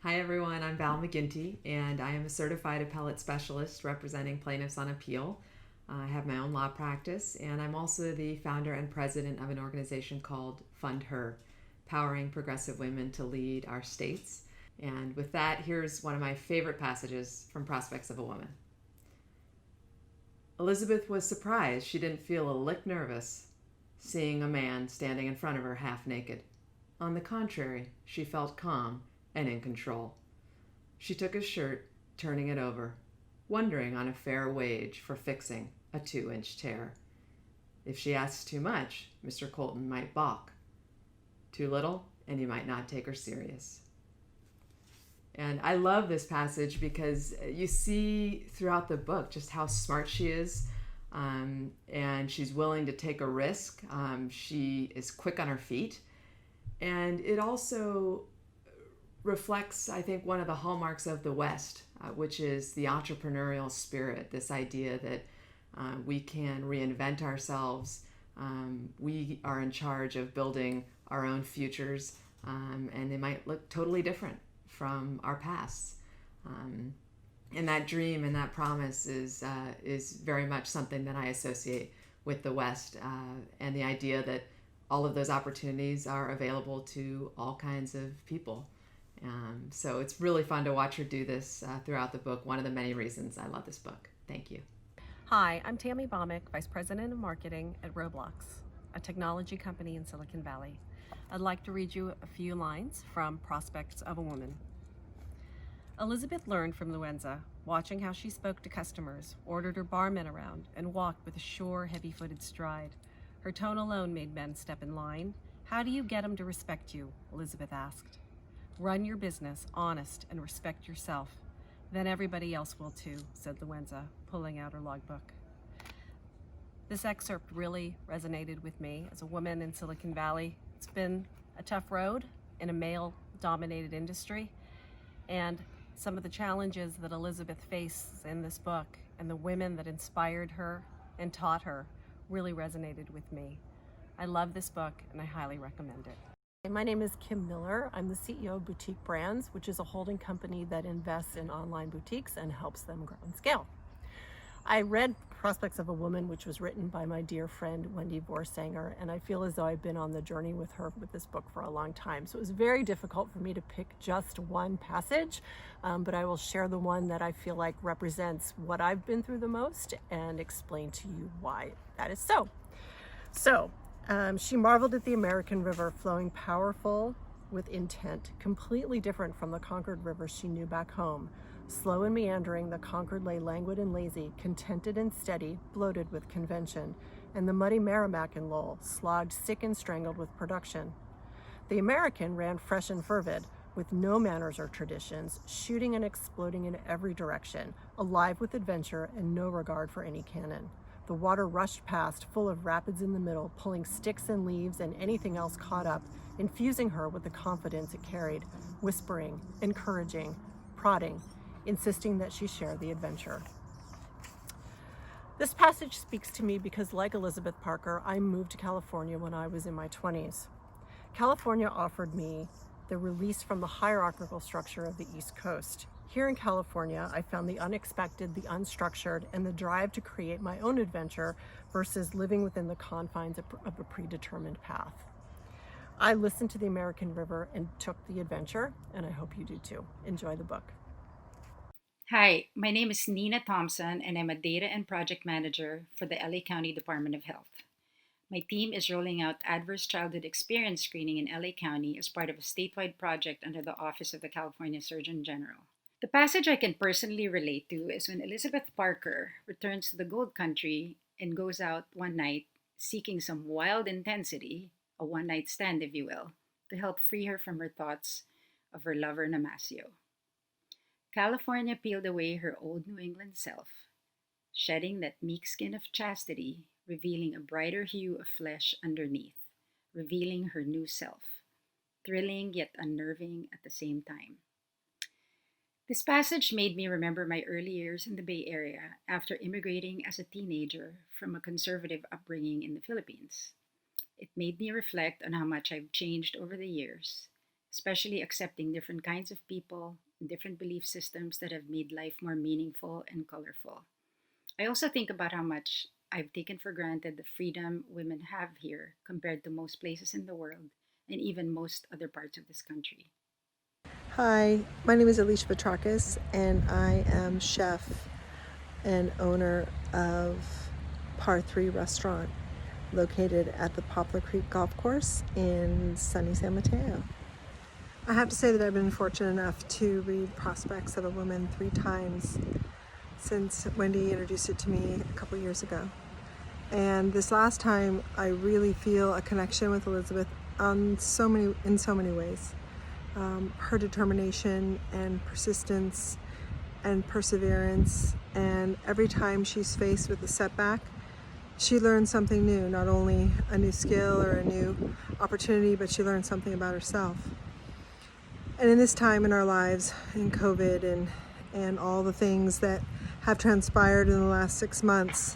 Hi everyone, I'm Val McGinty, and I am a certified appellate specialist representing plaintiffs on appeal. I have my own law practice, and I'm also the founder and president of an organization called Fund Her, powering progressive women to lead our states. And with that, here's one of my favorite passages from Prospects of a Woman. Elizabeth was surprised she didn't feel a lick nervous seeing a man standing in front of her half naked. On the contrary, she felt calm and in control. She took his shirt, turning it over, wondering on a fair wage for fixing a 2-inch tear. If she asked too much, Mr. Colton might balk. Too little, and you might not take her serious. And I love this passage because you see throughout the book just how smart she is. And she's willing to take a risk. She is quick on her feet. And it also reflects, I think, one of the hallmarks of the West, which is the entrepreneurial spirit, this idea that we can reinvent ourselves. We are in charge of building our own futures, and they might look totally different from our pasts. And that dream and that promise is very much something that I associate with the West, and the idea that all of those opportunities are available to all kinds of people. So it's really fun to watch her do this throughout the book. One of the many reasons I love this book. Thank you. Hi, I'm Tammy Bomick, Vice President of Marketing at Roblox, a technology company in Silicon Valley. I'd like to read you a few lines from Prospects of a Woman. Elizabeth learned from Luenza, watching how she spoke to customers, ordered her barmen around, and walked with a sure, heavy-footed stride. Her tone alone made men step in line. How do you get them to respect you? Elizabeth asked. Run your business honest and respect yourself. Then everybody else will too, said Luenza, pulling out her logbook. This excerpt really resonated with me as a woman in Silicon Valley. It's been a tough road in a male-dominated industry, and some of the challenges that Elizabeth faces in this book and the women that inspired her and taught her really resonated with me. I love this book and I highly recommend it. My name is Kim Miller. I'm the CEO of Boutique Brands, which is a holding company that invests in online boutiques and helps them grow and scale. I read Prospects of a Woman, which was written by my dear friend Wendy Vorsanger, and I feel as though I've been on the journey with her with this book for a long time. So it was very difficult for me to pick just one passage, but I will share the one that I feel like represents what I've been through the most and explain to you why that is so. She marveled at the American River, flowing powerful with intent, completely different from the Concord River she knew back home. Slow and meandering, the Concord lay languid and lazy, contented and steady, bloated with convention, and the muddy Merrimack and Lowell slogged sick and strangled with production. The American ran fresh and fervid, with no manners or traditions, shooting and exploding in every direction, alive with adventure and no regard for any cannon. The water rushed past, full of rapids in the middle, pulling sticks and leaves and anything else caught up, infusing her with the confidence it carried, whispering, encouraging, prodding, insisting that she share the adventure. This passage speaks to me because, like Elizabeth Parker, I moved to California when I was in my 20s. California offered me the release from the hierarchical structure of the East Coast. Here in California, I found the unexpected, the unstructured, and the drive to create my own adventure versus living within the confines of a predetermined path. I listened to the American River and took the adventure, and I hope you do too. Enjoy the book. Hi, my name is Nina Thompson, and I'm a data and project manager for the LA County Department of Health. My team is rolling out adverse childhood experience screening in LA County as part of a statewide project under the Office of the California Surgeon General. The passage I can personally relate to is when Elizabeth Parker returns to the Gold Country and goes out one night seeking some wild intensity, a one night stand, if you will, to help free her from her thoughts of her lover Namasio. California peeled away her old New England self, shedding that meek skin of chastity, revealing a brighter hue of flesh underneath, revealing her new self, thrilling yet unnerving at the same time. This passage made me remember my early years in the Bay Area after immigrating as a teenager from a conservative upbringing in the Philippines. It made me reflect on how much I've changed over the years especially accepting different kinds of people and different belief systems that have made life more meaningful and colorful. I also think about how much I've taken for granted the freedom women have here compared to most places in the world and even most other parts of this country. Hi, my name is Alicia Petrakis, and I am chef and owner of Par 3 Restaurant, located at the Poplar Creek Golf Course in sunny San Mateo. I have to say that I've been fortunate enough to read Prospects of a Woman 3 times since Wendy introduced it to me a couple years ago. And this last time, I really feel a connection with Elizabeth in so many ways. Her determination and persistence and perseverance, and every time she's faced with a setback, she learns something new, not only a new skill or a new opportunity, but she learns something about herself. And in this time in our lives, in COVID and all the things that have transpired in the last 6 months,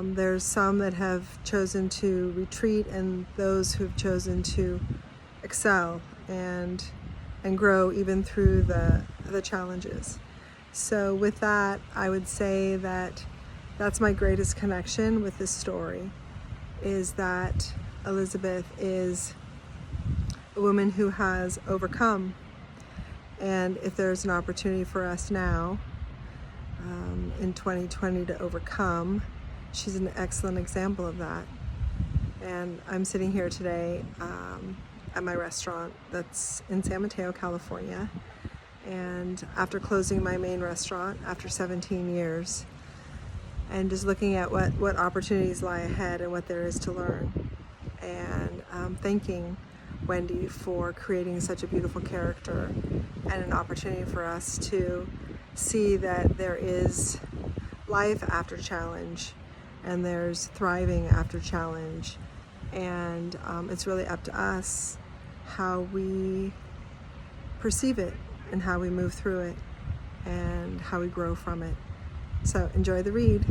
there's some that have chosen to retreat and those who've chosen to excel and grow even through the challenges. So with that, I would say that that's my greatest connection with this story, is that Elizabeth is a woman who has overcome. And if there's an opportunity for us now, in 2020 to overcome, she's an excellent example of that. And I'm sitting here today at my restaurant that's in San Mateo, California. And after closing my main restaurant after 17 years, and just looking at what opportunities lie ahead and what there is to learn. And thanking Wendy for creating such a beautiful character and an opportunity for us to see that there is life after challenge and there's thriving after challenge. And it's really up to us how we perceive it and how we move through it and how we grow from it. So enjoy the read.